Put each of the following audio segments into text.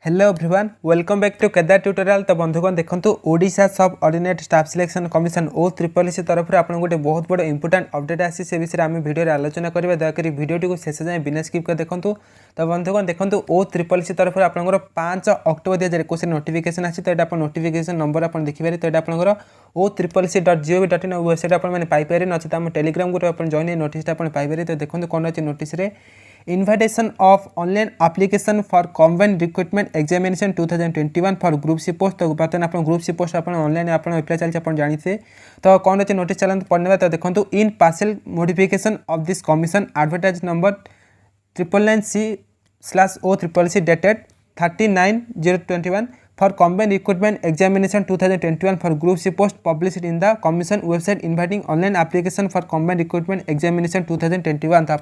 Hello everyone welcome back to Kedar tutorial. तो बंधुगण देखो Odisha subordinate staff selection commission OSSSC तरफ आप गोटे बहुत बड़ इंपोर्टाट अपडेट आसी से विषय आम भिडियो आलोचना करेंगे। दयाकोरी भिडियो को शेष जाए बिना स्किप कर देखो। तो बंधुगण देखो OSSSC तरफ आप 5 अक्टोबर 2021 नोटिफिकेशन आसी। तो यहाँ नोटिफिकेशन नंबर आप देखिपारे। तो यहाँ OSSSC.gov.in वेबसाइट आपने पाइपर नचेत आम टेलीग्राम ग्रुप आप जॉइन नोटिस पाइपर। तो देखो कौन अच्छे notice invitation of online application for combined recruitment examination 2021 for group C post। तो बर्तमान आप ग्रुप सी पोस्ट आप ऑनलाइन आप अप्लाई चलते आप जानते। तो कौन अच्छे नोटिस चलते पढ़ने। तो देखो in partial modification of this commission advertise number 999C/OSSSC dated 39/021 for combined recruitment examination 2021 for group C post published in the commission website inviting online application for combined recruitment examination 2021। तो आप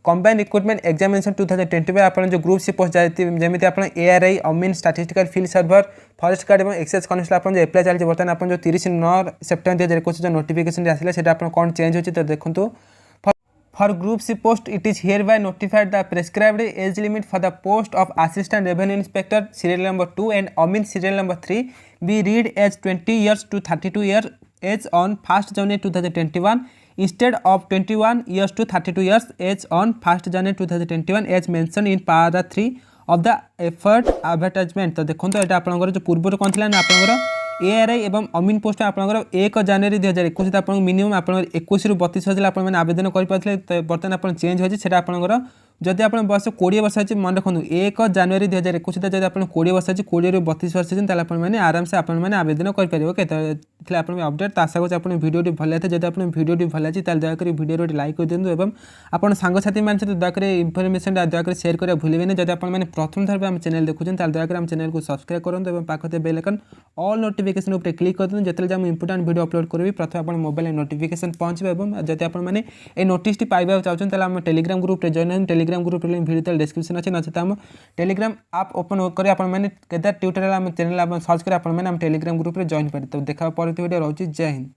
combined recruitment examination 2020 आप जो group C post जमी आप ARI AMIN statistical field server forest guard और excise constable जो apply चलती बर्तमान आप जो 30 सेप्टेम्बर 2021 जो नोटिफिकेशन आसा से कौन चेंज होती। तो देखो for group C post it is hereby notified the prescribed age limit for the post of assistant revenue inspector serial number 2 and AMIN serial number 3 be read as 20 years to 32 years age on 1st January 2021 instead of 21 years to 32 years age on 1st January 2021 as mentioned in para 3 of the effort advertisement। तो देखो तो यहाँ आपंकर जो पूर्व कौन थी ना आप ARI एवं AMIN पोस्ट आपंकर 1 January 2021 आप मिनिमम आप 21 ରୁ 32 हजार आप आवेदन करें। तो बर्तमान आप चेंज होता आपंकर जदि आप बयस 20 वर्ष अच्छे मन रखुद 1 January 2021 जब आप 20 वर्ष अच्छे 20 ରୁ 32 वर्ष अच्छे आराम से आपने आवेदन करेंगे। ओके तो आप अपडेट तो आशा कर भिडियो भल लगे। जब आप भिडियो भल लगी दयाकोर भिडियो गोटे लाइक कर दिखाँ और आप सांगसाथी मान सहित दयाकोर इनफर्मेशन दयाकोर शेयर करा भूलें। जब आप प्रथम थर आम चैनल देखुं दयाकोर आम चैनल को सब्सक्राइब करूँ और पाखे बेल आइकन ऑल नोटिफिकेशन उपर क्लिक कर दिखाँ जिते मुझे इंपोर्टाट भिडियो अपलोड करी प्रथम आप मोबाइल नोटिफिकेशन पहुँचे। और जब आपने नोटिस पाइबा चाहते हैं आम Telegram group join Telegram group video description अच्छे नचेत आम टेलीग्राम आप ओपन कर केदार ट्यूटोरियल चैनल सर्च कर टेलीग्राम ग्रुप जॉइन करें। तो देखा पर वीडियो रोचे। जय हिंद।